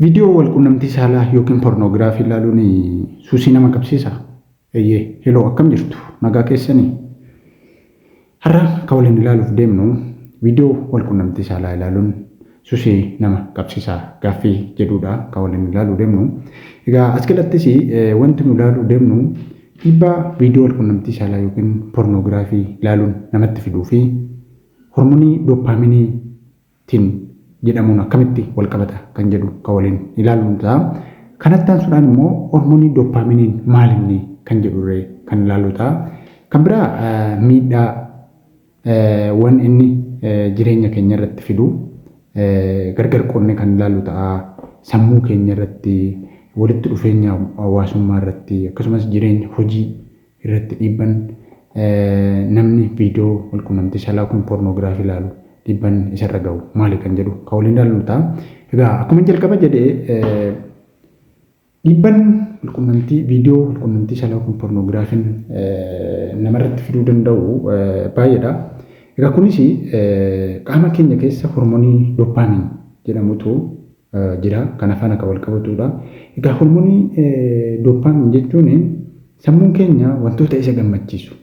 Viidiyoo walquunnamtii saalaa yookiin pornoogiraafii ilaaluun suusii nama qabsiisa. Heloo akkam jirtu nagaa keessanii. Har'a kan waliin ilaaluuf deemnu viidiyoo walquunnamtii saalaa ilaaluun suusii nama qabsiisa gaaffii jedhudha kan waliin ilaaluu deemnu. Egaa as keessattis wanti nu ilaaluu deemnu dhiibbaa viidiyoo walquunnamtii saalaa yookiin pornoogiraafii ilaaluun namatti fiduu fi hormoonii doopaaminiitiin jedhamuun akkamitti wal qabata kan jedhu kan waliin ilaaluun ta'a. Kanatti aansuudhaan immoo hormoonii doopaaminiin maalinni kan jedhurree kan ilaallu ta'a. Kan biraa miidhaa waan inni jireenya keenya irratti fidu gargar qoonnee kan ilaallu ta'a. Sammuu keenya irratti, walitti dhufeenya hawaasummaa irratti, akkasumas jireenya hojii irratti dhiibban namni viidiyoo walquunnamtii saalaa kun pornoogiraafii ilaalu dhiibban isarra ga'u maali kan jedhu kan waliin ilaallu ta'a. Egaa akkuma jalqaba jedhee dhiibban viidiyoo walquunnamtii saalaa kun pornoogiraafiin namarratti fiduu danda'u baay'eedha. Egaa kunis qaama keenya keessa hormoonii doopaamiin jedhamutu jira. Kan afaan akka wal qabatudha. Egaa hormoonii doopaamiin jechuun sammuun keenya wantoota isa gammachiisu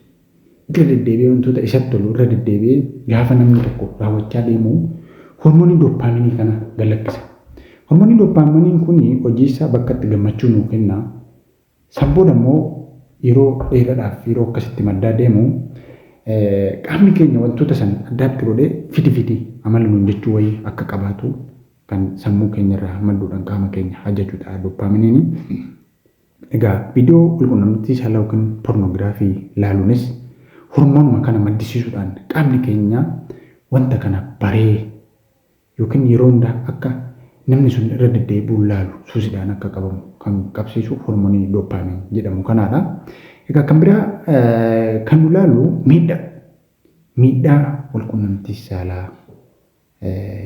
irra deddeebi'ee wantoota isatti tolu irra deddeebi'ee gaafa namni tokko raawwachaa deemu hormoonii dooppaaminii kana galakkisa. Hormoonii dooppaaminii kun hojii isaa bakka itti gammachuu nuu kenna. Sammuun immoo yeroo dheeraadhaaf yeroo akkasitti maddaa deemu qaamni keenya wantoota san addaatti godhee fidi amala nuun jechuu wayii akka qabaatu kan sammuu keenya irraa madduudhaan qaama keenya ajajudha dooppaaminii. Egaa viidiyoo walquunnamtii saalaa yookiin pornoogiraafii ilaaluunis hormoonuma kana maddisiisuudhaan qaamni keenya wanta kana baree yookiin yeroo hundaa akka namni sun irra deddeebi'uun ilaalu suusiidhaan akka qabamu kan qabsiisu hormoonii dooppaamin jedhamu kanaadha. Egaa kan biraa kan nu ilaallu miidhaa walquunnamtii saalaa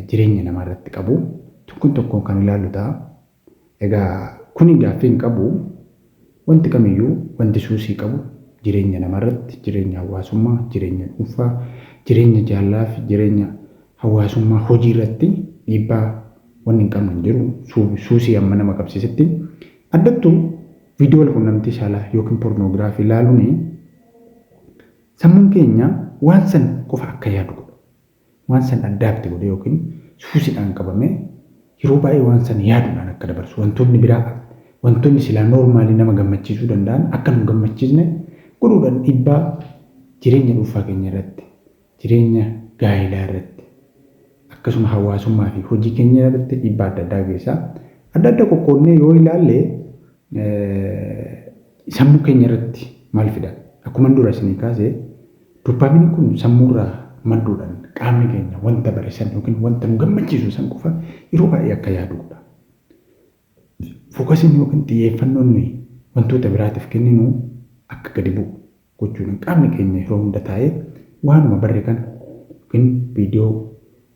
jireenya namaa irratti qabu tokkoon kan ilaallu ta'a. Egaa kuni gaaffii hin qabu. Wanti kamiyyuu wanti suusii qabu jireenya namarratti, jireenya hawaasummaa, jireenya dhuunfaa, jireenya jaalala fi jireenya hawaasummaa hojii irratti dhiibbaa wanni hin qabne hin jiru. Suusii amma nama qabsiisetti addattuu viidiyoo walquunnamtii saalaa yookiin pornoogiraafii ilaaluun sammuun keenya waan san qofa akka yaadu godha. Waan san addaatti godhe yookiin suusiidhaan qabame yeroo baay'ee waan san yaaduudhaan akka dabarsu wantoonni biraa wantoonni silaa noormaalii nama gammachiisuu danda'an akka nu gammachiisne godhuudhaan dhiibbaa jireenya dhuunfaa keenya irratti, jireenya gaa'ilaa irratti, akkasuma hawaasummaa fi hojii keenya irratti dhiibbaa adda addaa geessa. Adda qoqqoodnee yoo ilaalle sammuu keenya irratti maal fida? Akkuma dura isinii kaasee doopaaminiin kun sammuurraa madduudhaan qaamni keenya wanta barisan yookiin wanta nu gammachiisu san qofa yeroo baay'ee akka yaadudha. Fookasiin yookiin xiyyeeffannoon nuyi wantoota biraatiif kenninu akka gadi bu'u gochuudhaan qaamni keenya yeroo hunda taa'ee waanuma barre kana yookiin viidiyoo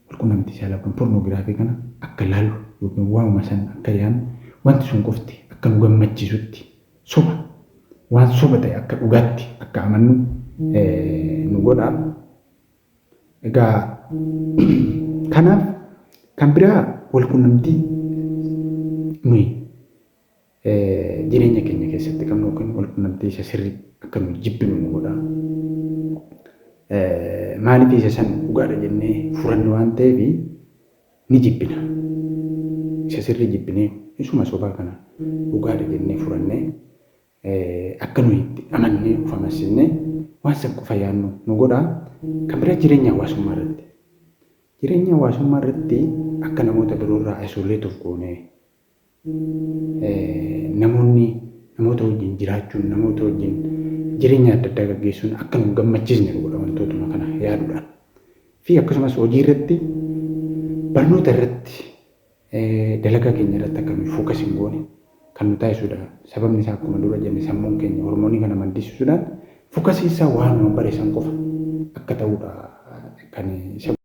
walquunnamtii saalaa yookiin pornoogiraafii kana akka ilaallu yookiin waanuma san akka yaadnu wanti sun qofti akka nu gammachiisutti waan soba ta'e akka dhugaatti akka amannu nu godha. Egaa kanaaf kan biraa walquunnamtii nuyi jireenya keenya keessatti qabnu yookiin walquunnamtii isa sirrii akka nu jibbinu nu godha. Maaliif isa san dhugaadha jennee furannu waan ta'eef ni jibbina. Isa sirrii jibbinee isuma sobaa kana dhugaadha jennee furannee akka nuyi itti amannee of amansiisnee waan san qofa yaadnu nu godha. Kan biraa jireenya hawaasummaa irratti. Jireenya hawaasummaa irratti akka namoota biroorraa isoleetuuf goonee namoota wajjin jiraachuun, namoota wajjin jireenya adda addaa gaggeessuun akka nu gammachiisne nu godha wantootuma kana yaaduudhaan. Fi akkasumas hojii irratti, barnoota irratti, dalagaa keenya irratti akka nuyi fookas hin goone kan nu taasisudha. Sababni isaa akkuma dura jenne sammuun keenya hormoonii kana maddisiisuudhaan fookasii isaa waanuma bareesan qofa akka ta'udha kan isa